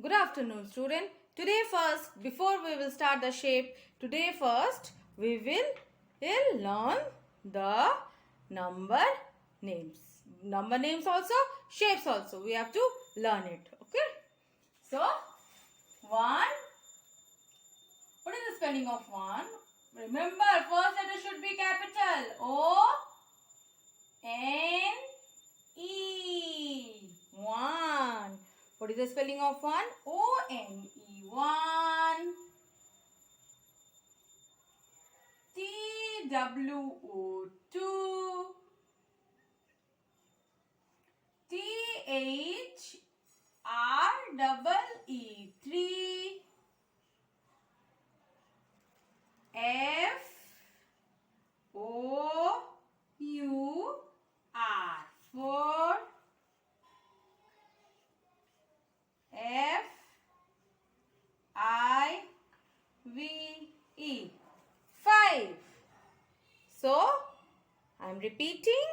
Good afternoon, student. Before we will start the shape, we will learn the number names. Number names also, shapes also. We have to learn it. Okay. So, 1. What is the spelling of 1? Remember, first letter should be capital. O-N-E. 1. What is the spelling of 1? O-N-E. 1. T-W-O. 2. T-H-R-E-E. 3. F-O-U-R. 4. F-I-V-E. 5. So, I am repeating.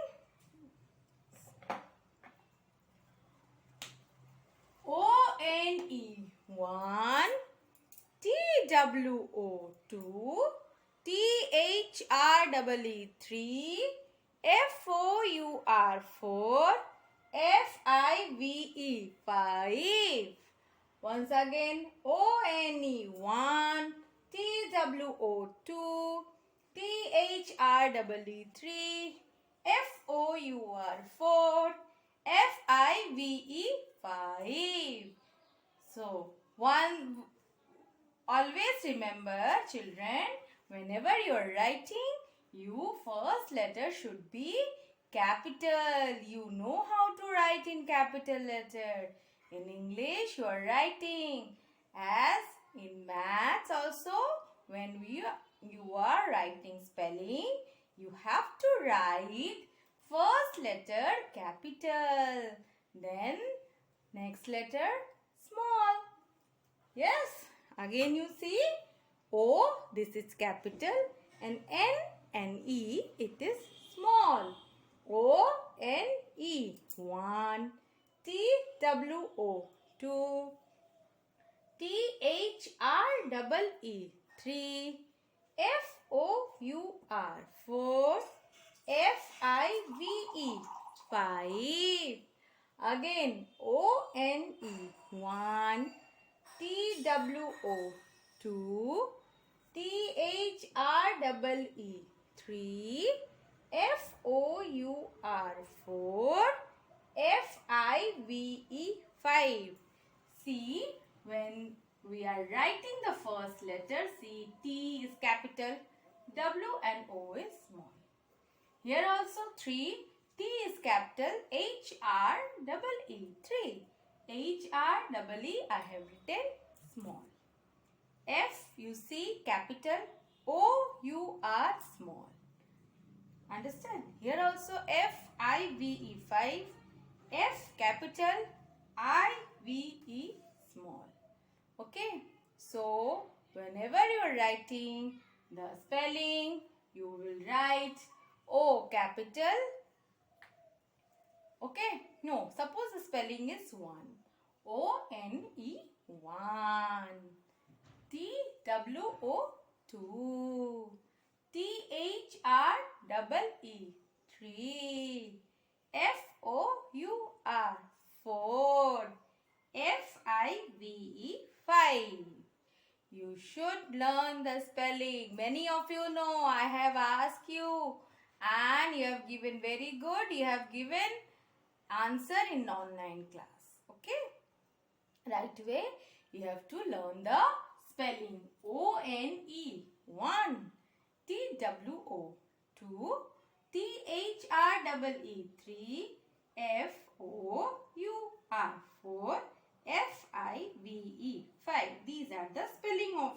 O-N-E 1, T-W-O 2, T-H-R-E-E 3, F-O-U-R 4, F-I-V-E 5. Once again, O-N-E 1, T-W-O 2, T-H-R-E-E 3, F-O-U-R 4, F-I-V-E 5. So, always remember, children, whenever you are writing, your first letter should be capital. You know how to write in capital letter. In English, you are writing. As in maths also, when you are writing spelling, you have to write first letter capital. Then next letter small. Yes. Again you see O, this is capital, and N and E, it is small. O, N, E, 1. T, W, O, 2. T, H, R, E, 3. F, O, U, R, 4. F, I, V, E, 5. Again, O, N, E, 1. T-W-O 2, T-H-R-E-E 3, F-O-U-R 4, F-I-V-E 5. See, when we are writing the first letter, see, T is capital, W and O is small. Here also 3, T is capital, H-R-E-E 3. H-R-E-E I have written small. F you see capital, O-U-R small. Understand? Here also F-I-V-E 5. F capital, I-V-E small. Okay. So, whenever you are writing the spelling, you will write O capital. Okay. No, suppose the spelling is 1. O-N-E 1. T-W-O 2. T-H-R-E-E 3. F-O-U-R 4. F-I-V-E 5. You should learn the spelling. Many of you know I have asked you and you have given very good. You have given answer in online class. Okay. Right way, you have to learn the spelling. O-N-E 1, T-W-O 2, T-H-R-E-E 3, F-O-U-R 4, F-I-V-E 5. These are the spelling of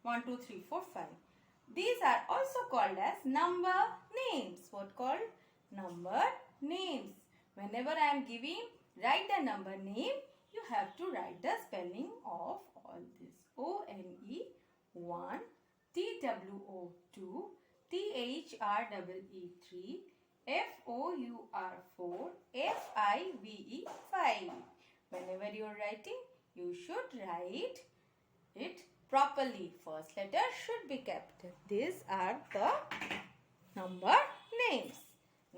1, 2, 3, 4, 5. These are also called as number names. What called? Number names. Whenever I am giving, write the number name, you have to write the spelling of all this. O-N-E 1, T-W-O 2, T-H-R-E-E 3, F-O-U-R 4, F-I-V-E 5. Whenever you are writing, you should write it properly. First letter should be capital. These are the number names.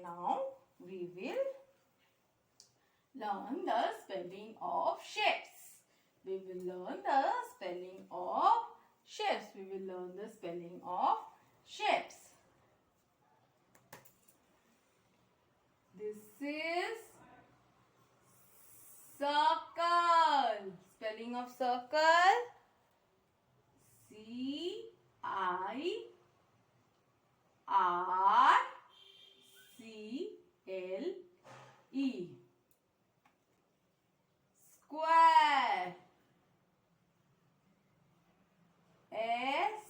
Now we will learn the spelling of shapes. We will learn the spelling of shapes. We will learn the spelling of shapes. This is circle. Spelling of circle. C-I-R-C-L-E. Square. S-Q-U-A-R-E.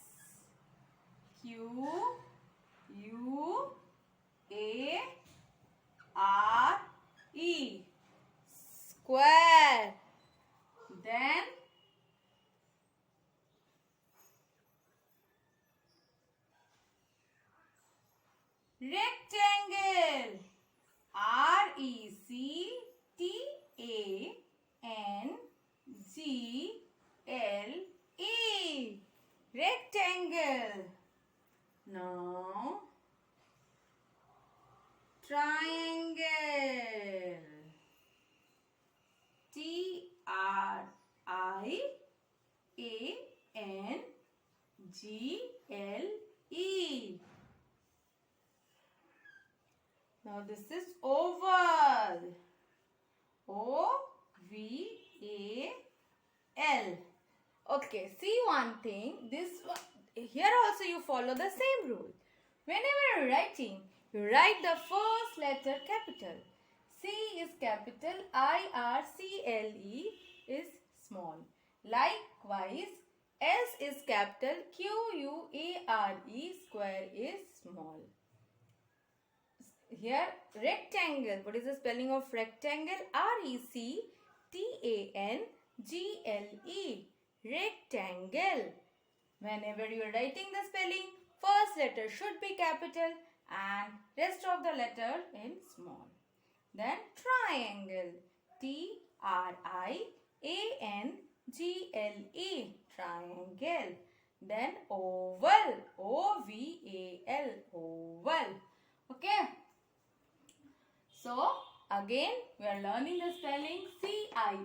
Square. Then rectangle. R-E-C-T-A-N-G-L-E. Rectangle. Now triangle. T-R-I-A-N-G-L-E. Now this is oval. O-V-A-L. Okay, see one thing. Here also you follow the same rule. Whenever you're writing, you write the first letter capital. C is capital, I-R-C-L-E is small. Likewise, S is capital, Q-U-A-R-E, square is small. Here, rectangle. What is the spelling of rectangle? R-E-C-T-A-N-G-L-E. Rectangle. Whenever you are writing the spelling, first letter should be capital and rest of the letter in small. Then triangle. T-R-I-A-N-G-L-E. Triangle. Then oval. O-V-A-L. Oval. Okay. So, again, we are learning the spelling C-I-R-C-L-E.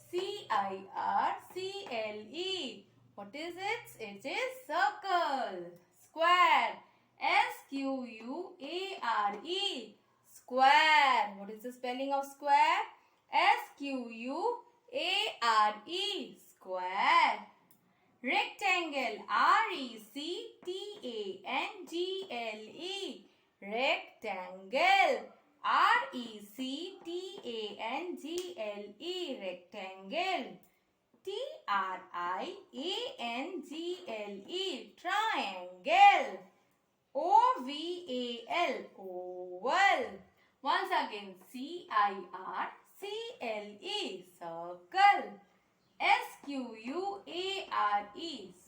C-I-R-C-L-E. What is it? It is circle. Square. S-Q-U-A-R-E. Square. What is the spelling of square? S-Q-U-A-R-E. Square. Rectangle. R-E-C-T-A-N-G-L-E. Rectangle. R-E-C-T-A-N-G-L-E. Rectangle. T-R-I-A-N-G-L-E. Triangle. O-V-A-L. Oval. Once again, C-I-R-C-L-E. Circle. S-Q-U-A-R-E.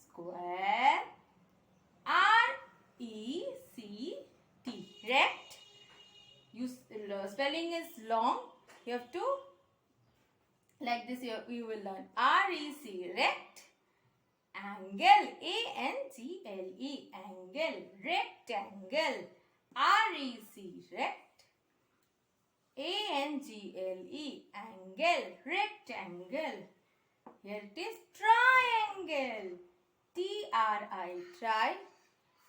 Square. R-E-C-T. Rect. Spelling is long. You have to, like this, you will learn. R-E-C. Rect. Angle. A-N-G-L-E. Angle. Rectangle. R-E-C. Rect. A-N-G-L-E. Angle. Rectangle. Here it is triangle. T-R-I. Try.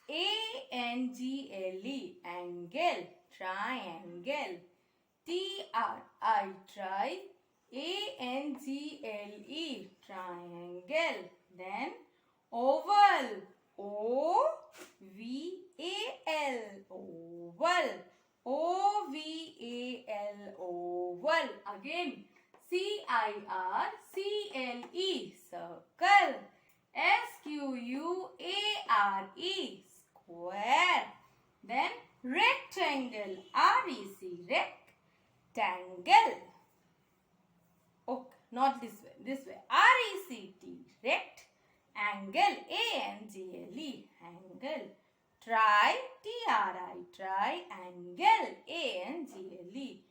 A-N-G-L-E. Angle. Triangle. T-R-I. Try. A-N-G-L-E. Triangle. Then oval. O-V-A-L. Oval. O-V-A-L. Oval. Again. C-I-R-C-L-E. Circle. S-Q-U-A-R-E. Square. Then rectangle. R-E-C. Rectangle. Okay, not this way. This way. R-E-C-T. Rect. Angle. A-N-G-L-E. Angle. Try. T-R-I. Try. Angle. A-N-G-L-E.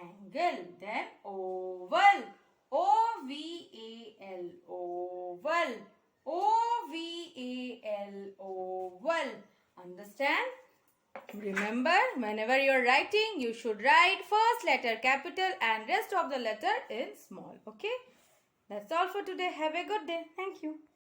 angle. Then oval. O-V-A-L. Oval. O-V-A-L. Oval. Understand? Remember, whenever you are writing, you should write first letter capital and rest of the letter in small. Okay? That's all for today. Have a good day. Thank you.